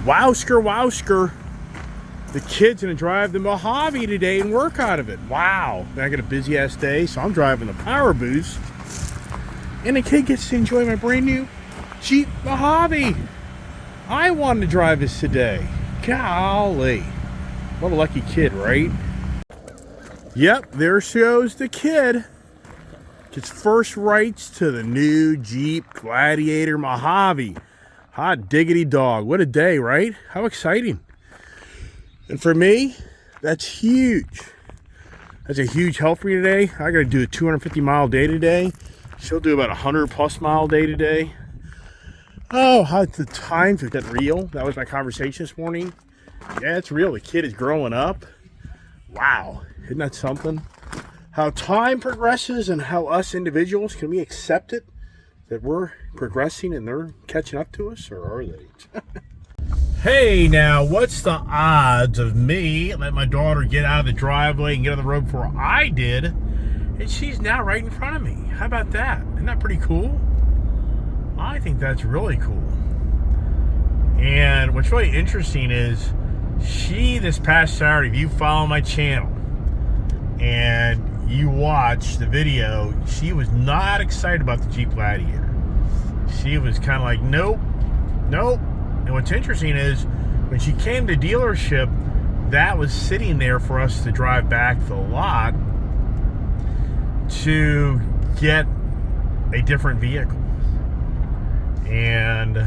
Wowsker, wowsker. The kid's gonna drive the Mojave today and work out of it. Wow. I got a busy ass day, so I'm driving the Power Boost. And the kid gets to enjoy my brand new Jeep Mojave. I wanted to drive this today. Golly. What a lucky kid, right? Yep, there goes the kid. Gets first rights to the new Jeep Gladiator Mojave. Hot diggity dog. What a day, right? How exciting. And for me, that's huge. That's a huge help for me today. I got to do a 250 mile day today. She'll do about 100 plus mile day today. Oh, how the time, is that real? That was my conversation this morning. Yeah, it's real. The kid is growing up. Wow. Isn't that something? How time progresses and how us individuals, can we accept it? That we're progressing and they're catching up to us, or are they? Hey, now, what's the odds of me letting my daughter get out of the driveway and get on the road before I did, and she's now right in front of me? How about that? Isn't that pretty cool? I think that's really cool. And what's really interesting is this past Saturday, if you follow my channel and you watch the video, she was not excited about the Jeep Gladiator. She was kind of like, nope. And what's interesting is when she came to dealership, that was sitting there for us to drive back to the lot to get a different vehicle. And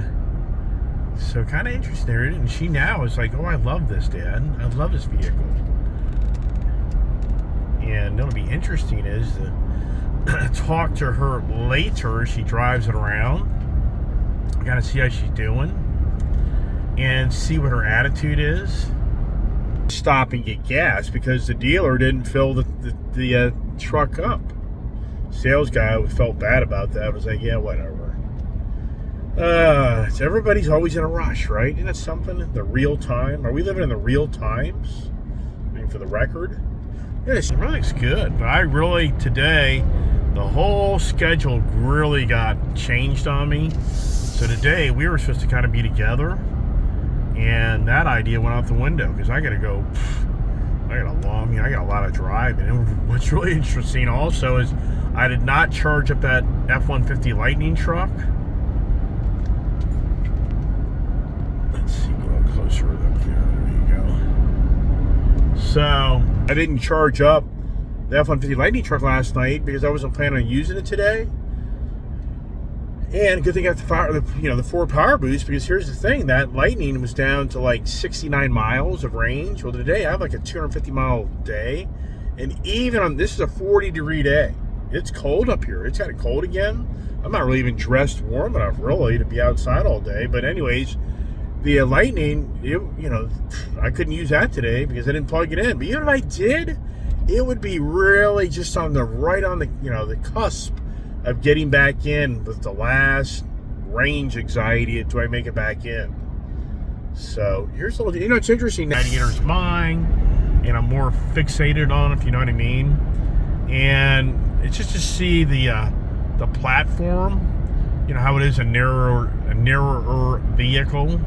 so kind of interesting there. And she now is like, oh, I love this, Dad. I love this vehicle. And what'll be interesting is to talk to her later as she drives it around. I gotta see how she's doing and see what her attitude is. Stop and get gas because the dealer didn't fill the truck up. Sales guy felt bad about that. Was like, yeah, whatever. So everybody's always in a rush, right? Isn't that something? The real time. Are we living in the real times? I mean, for the record. Yeah, it really looks good, but I really, today, the whole schedule really got changed on me. So today, we were supposed to kind of be together, and that idea went out the window, because I got to go, I got a lot of driving. And what's really interesting also is I did not charge up that F-150 Lightning truck. Let's see, a little closer up here. There you go. So I didn't charge up the F-150 Lightning truck last night because I wasn't planning on using it today. And good thing I got the 4 Power Boost, because here's the thing, that Lightning was down to like 69 miles of range. Well, today I have like a 250 mile day, and even on this is a 40-degree day. It's cold up here. It's kind of cold again. I'm not really even dressed warm enough really to be outside all day. But anyways, the Lightning, I couldn't use that today because I didn't plug it in. But even if I did, it would be really just on the cusp of getting back in with the last range anxiety. Do I make it back in? So here's a little, it's interesting. Gladiator's mine, and I'm more fixated on it, if you know what I mean. And it's just to see the platform, how it is a narrower vehicle.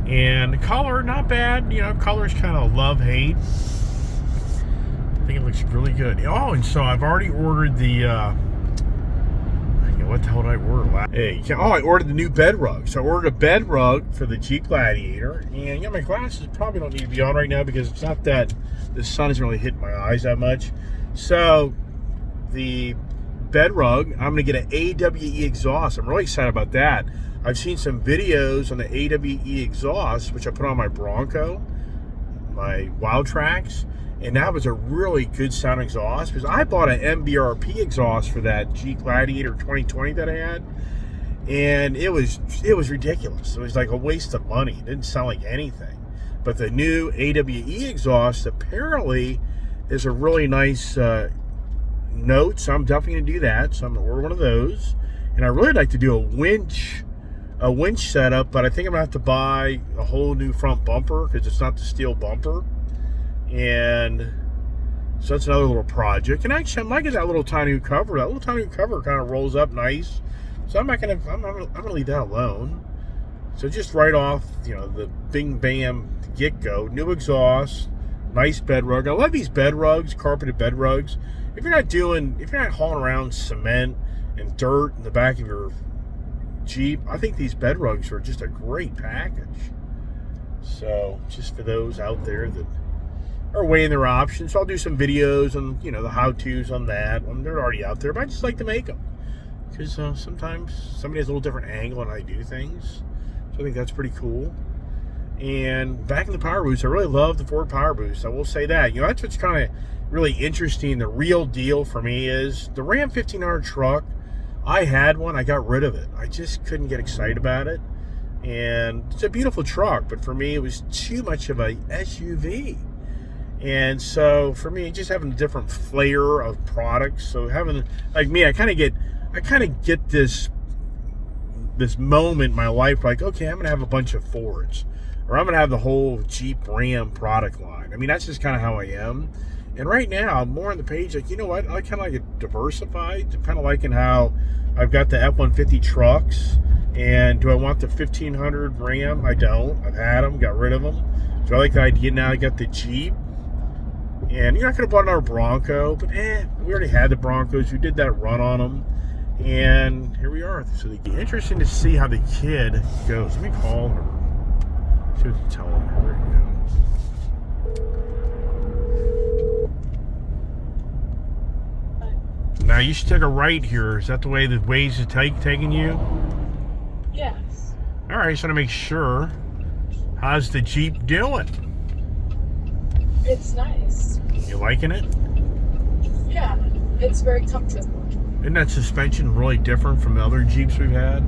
And the color, not bad. Color's kind of love-hate. I think it looks really good. Oh, and so I've already ordered the, what the hell did I order? I ordered the new bed rug. So I ordered a bed rug for the Jeep Gladiator. And, my glasses probably don't need to be on right now because it's not that the sun isn't really hitting my eyes that much. So the bed rug, I'm going to get an AWE exhaust. I'm really excited about that. I've seen some videos on the AWE exhaust, which I put on my Bronco, my Wild Tracks, and that was a really good sounding exhaust, because I bought an MBRP exhaust for that Jeep Gladiator 2020 that I had, and it was ridiculous. It was like a waste of money. It didn't sound like anything. But the new AWE exhaust apparently is a really nice note, so I'm definitely going to do that. So I'm going to order one of those, and I really like to do a winch setup, but I think I'm going to have to buy a whole new front bumper because it's not the steel bumper. And so that's another little project. And actually, I might get that little tiny cover. That little tiny cover kind of rolls up nice. So I'm gonna leave that alone. So just right off, the bing bam get-go, new exhaust, nice bed rug. I love these bed rugs, carpeted bed rugs. If you're not hauling around cement and dirt in the back of your Jeep, I think these bed rugs are just a great package. So just for those out there that are weighing their options, so I'll do some videos on, the how-tos on that. They're already out there, but I just like to make them. Because sometimes somebody has a little different angle on how they do things. So I think that's pretty cool. And back in the Power Boost, I really love the Ford Power Boost. I will say that. That's what's kind of really interesting. The real deal for me is the Ram 1500 truck. I had one. I got rid of it. I just couldn't get excited about it. And it's a beautiful truck, but for me, it was too much of a SUV. And so for me, just having a different flair of products. So having, like me, I kind of get this moment in my life, like, okay, I'm going to have a bunch of Fords, or I'm going to have the whole Jeep Ram product line. I mean, that's just kind of how I am. And right now, I'm more on the page, like, you know what? I kind of like it diversified. I'm kind of liking how I've got the F-150 trucks. And do I want the 1500 Ram? I don't. I've had them, got rid of them. So I like the idea now. I got the Jeep. And you're not going to buy another Bronco, but we already had the Broncos. We did that run on them. And here we are. So it'd be interesting to see how the kid goes. Let me call her. See what you tell her right now. Now you should take a right here. Is that the way the Waze is taking you? Yes. All right, so to make sure, how's the Jeep doing? It's nice. You liking it? Yeah, it's very comfortable. Isn't that suspension really different from the other Jeeps we've had?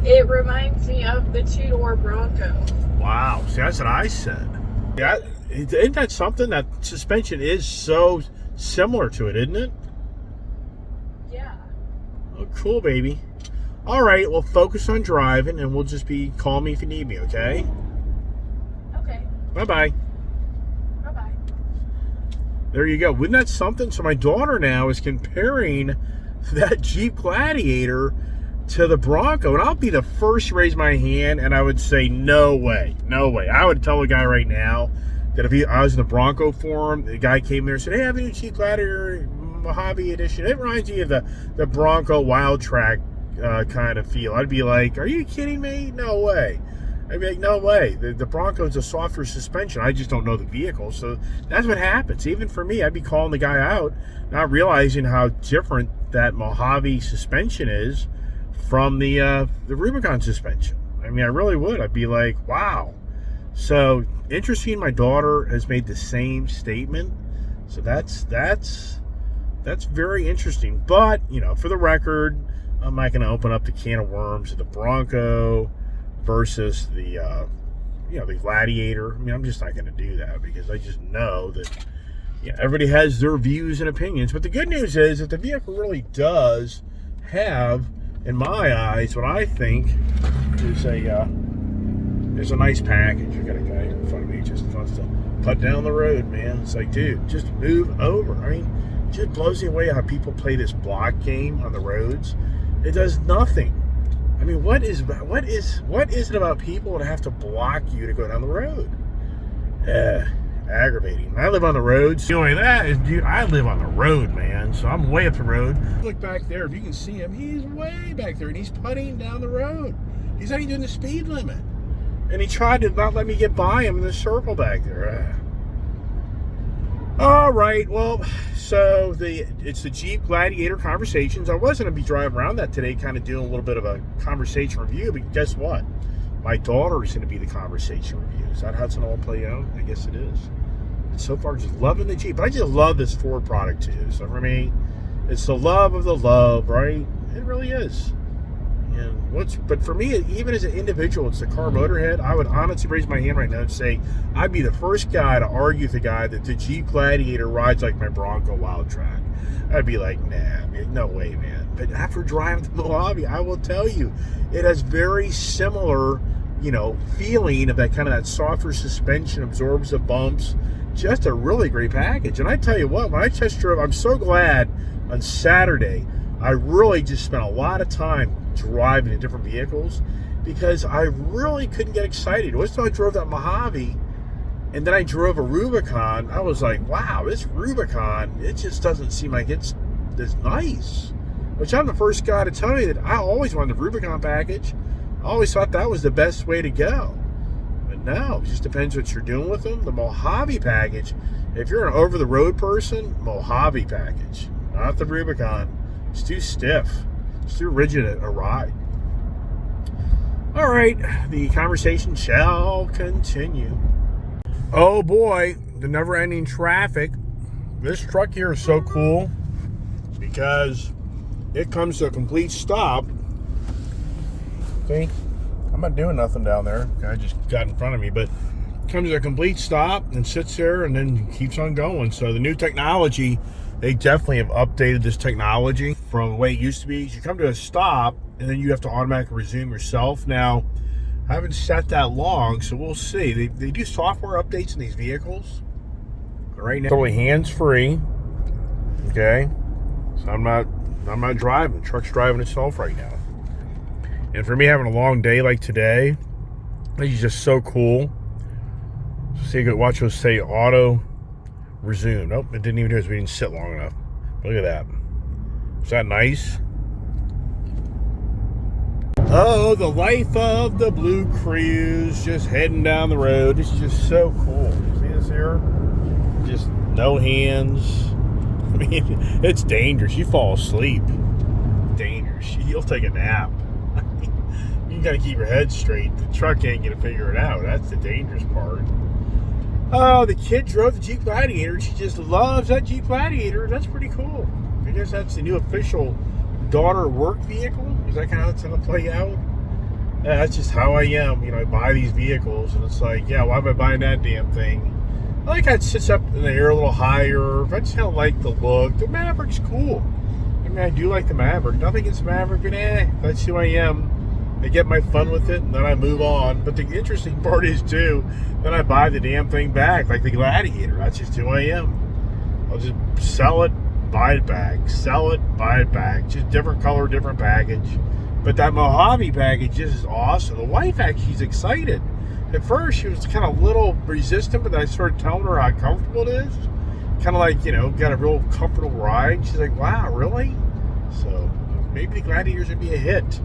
It reminds me of the two-door Bronco. Wow, see, that's what I said. Yeah, isn't that something? That suspension is so similar to it, isn't it? Yeah. Oh, cool, baby. All right, well, focus on driving, and we'll just call me if you need me, okay? Okay. Bye-bye. Bye-bye. There you go. Isn't that something? So my daughter now is comparing that Jeep Gladiator to the Bronco, and I'll be the first to raise my hand, and I would say, no way, no way. I would tell a guy right now that if I was in the Bronco forum, the guy came there and said, hey, I have a new Jeep Gladiator Mojave Edition. It reminds me of the Bronco Wild Track kind of feel. I'd be like, are you kidding me? No way. I'd be like, no way. The Bronco's a softer suspension. I just don't know the vehicle. So that's what happens. Even for me, I'd be calling the guy out, not realizing how different that Mojave suspension is from the Rubicon suspension. I mean, I really would. I'd be like, wow. So interesting. My daughter has made the same statement. So that's very interesting. But, for the record, I'm not going to open up the can of worms of the Bronco versus the Gladiator. I mean, I'm just not going to do that because I just know that everybody has their views and opinions. But the good news is that the vehicle really does have, in my eyes, what I think is a nice package. I got a guy in front of me just wants to put down the road, man. It's like, dude, just move over. I mean, it just blows me away how people play this block game on the roads. It does nothing. I mean, what is it about people that have to block you to go down the road? Aggravating. I live on the roads. The only that is, dude, I live on the road, man. So I'm way up the road. Look back there. If you can see him, he's way back there, and he's putting down the road. He's not even doing the speed limit. And he tried to not let me get by him in the circle back there. All right, well, so it's the Jeep Gladiator Conversations. I was going to be driving around that today, kind of doing a little bit of a conversation review, but guess what? My daughter is going to be the conversation review. Is that how it's going to all play out? I guess it is. And so far, just loving the Jeep. But I just love this Ford product, too. So for me, it's the love of the love, right? It really is. But for me, even as an individual, it's the car motorhead. I would honestly raise my hand right now and say I'd be the first guy to argue with the guy that the Jeep Gladiator rides like my Bronco Wild Track. I'd be like, nah, no way, man. But after driving the Mojave, I will tell you, it has very similar, feeling of that softer suspension, absorbs the bumps. Just a really great package. And I tell you what, when I test drove, I'm so glad on Saturday, I really just spent a lot of time driving in different vehicles, because I really couldn't get excited. It was until I drove that Mojave, and then I drove a Rubicon. I was like, wow, this Rubicon, it just doesn't seem like it's this nice. Which I'm the first guy to tell you that I always wanted the Rubicon package. I always thought that was the best way to go. But no, it just depends what you're doing with them. The Mojave package, if you're an over-the-road person, Mojave package, not the Rubicon. It's too stiff. It's too rigid a ride. All right, the conversation shall continue. Oh boy, the never-ending traffic. This truck here is so cool because it comes to a complete stop. See, I'm not doing nothing down there. Guy just got in front of me, but it comes to a complete stop and sits there and then keeps on going. So the new technology, they definitely have updated this technology from the way it used to be. You come to a stop and then you have to automatically resume yourself. Now, I haven't sat that long, so we'll see. They do software updates in these vehicles. But right now, totally hands-free. Okay, so I'm not driving. The truck's driving itself right now. And for me, having a long day like today, it's just so cool. So you could watch us say auto resume. Nope, it didn't even do it. We didn't sit long enough. Look at that. Is that nice? Oh, the life of the Blue Cruise, just heading down the road. This is just so cool. See this here? Just no hands. I mean, it's dangerous. You fall asleep. Dangerous. You'll take a nap. You gotta keep your head straight. The truck ain't gonna figure it out. That's the dangerous part. Oh, the kid drove the Jeep Gladiator. She just loves that Jeep Gladiator. That's pretty cool. I guess that's the new official daughter work vehicle. Is that kind of how it's going to play out? Yeah, that's just how I am. You know, I buy these vehicles, and it's like, yeah, why am I buying that damn thing? I like how it sits up in the air a little higher. I just kind of like the look. The Maverick's cool. I mean, I do like the Maverick. Nothing against the Maverick, but that's who I am. I get my fun with it, and then I move on. But the interesting part is, too, then I buy the damn thing back, like the Gladiator. That's just who I am. I'll just sell it, buy it back, sell it, buy it back. Just different color, different package. But that Mojave package is awesome. The wife actually is excited. At first, she was kind of a little resistant, but then I started telling her how comfortable it is. Kind of like, you know, got a real comfortable ride. She's like, wow, really? So maybe the Gladiator's going to be a hit.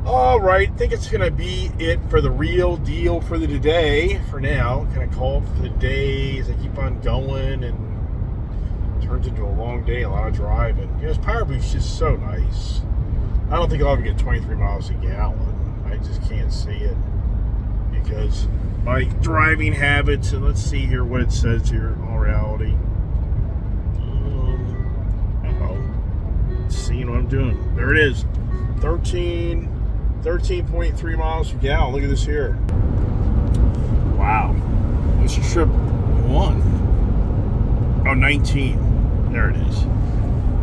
All right, I think it's going to be it for the real deal for the today. For now, kind of call it for the day as I keep on going and it turns into a long day, a lot of driving. You know, this power boost is just so nice. I don't think I'll ever get 23 miles a gallon. I just can't see it because my driving habits, and let's see here what it says here in all reality. Seeing what I'm doing. There it is. 13.3 miles per gallon. Look at this here. Wow. This is trip 1. Oh, 19. There it is.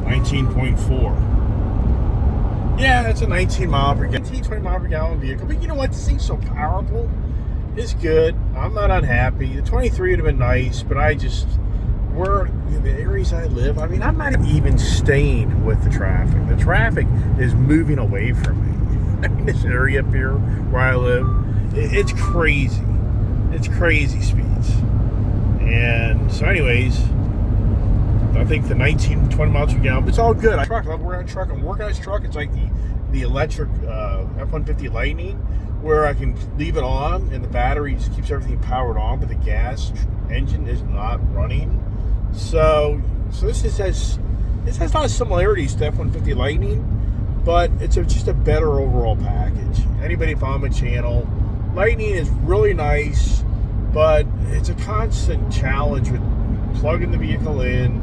19.4. Yeah, that's a 19 mile per gallon, 20 mile per gallon vehicle. But you know what? This thing's so powerful. It's good. I'm not unhappy. The 23 would have been nice, but I just, where in the areas I live, I mean, I'm not even staying with the traffic. The traffic is moving away from me. I mean, this area up here where I live, it's crazy. It's crazy speeds. And so anyways, I think the 19, 20 miles per gallon, it's all good. I love working on a truck. I'm working on this truck. It's like the electric F-150 Lightning, where I can leave it on and the battery just keeps everything powered on, but the gas engine is not running. So this has a lot of similarities to F-150 Lightning, but it's just a better overall package. Anybody follow my channel, Lightning is really nice, but it's a constant challenge with plugging the vehicle in.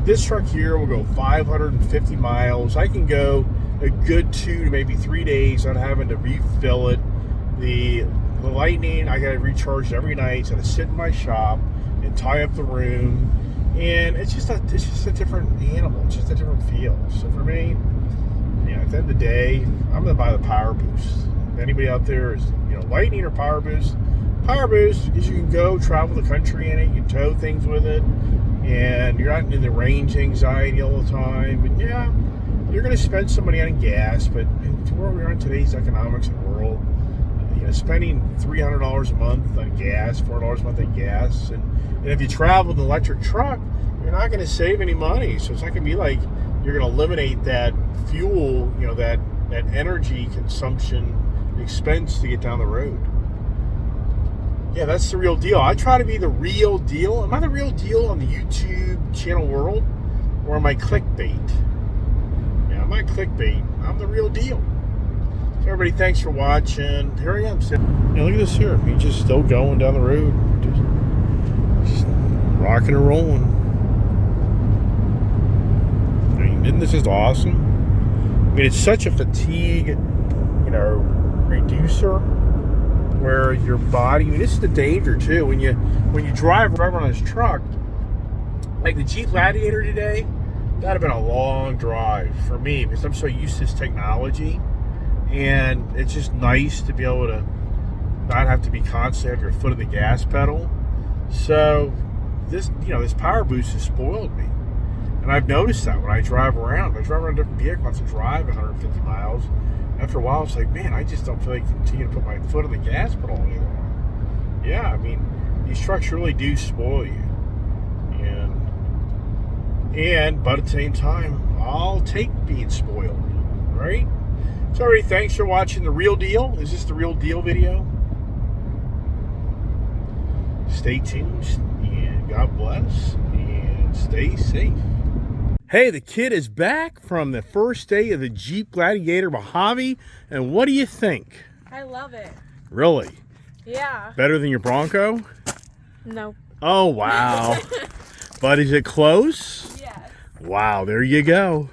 This truck here will go 550 miles. I can go a good 2 to maybe 3 days without having to refill it. The Lightning, I gotta recharge it every night. So I sit in my shop and tie up the room, and it's just a different animal. It's just a different feel. So for me, you know, at the end of the day, I'm gonna buy the Power Boost. If anybody out there is, you know, Lightning or Power Boost, Power Boost is you can go travel the country in it. You can tow things with it, and you're not in the range anxiety all the time. But yeah, you're going to spend some money on gas, but where we are in today's economics and world, spending $300 a month on gas, $400 a month on gas, and if you travel with an electric truck, you're not going to save any money. So it's not going to be like you're going to eliminate that fuel, that energy consumption expense to get down the road. Yeah, that's the real deal. I try to be the real deal. Am I the real deal on the YouTube channel world, or am I clickbait? Yeah, I'm not clickbait. I'm the real deal. So everybody, thanks for watching. Here I am. Look at this here. He's just still going down the road. Just rocking and rolling. I mean, isn't this just awesome? I mean, it's such a fatigue, reducer, where your body, this is the danger too, when you drive around on this truck, like the Jeep Gladiator today, that'd have been a long drive for me because I'm so used to this technology, and it's just nice to be able to not have to be constantly have your foot on the gas pedal. So this power boost has spoiled me, and I've noticed that when I drive around. I drive around a different vehicle, I have to drive 150 miles. After a while, it's like, man, I just don't feel like continuing to put my foot on the gas pedal anymore. Yeah, I mean, these trucks really do spoil you. But at the same time, I'll take being spoiled, right? So, everybody, thanks for watching The Real Deal. Is this the Real Deal video? Stay tuned, and God bless, and stay safe. Hey, the kid is back from the first day of the Jeep Gladiator Mojave, and what do you think? I love it. Really? Yeah. Better than your Bronco? No. Oh, wow. But is it close? Yes. Wow, there you go.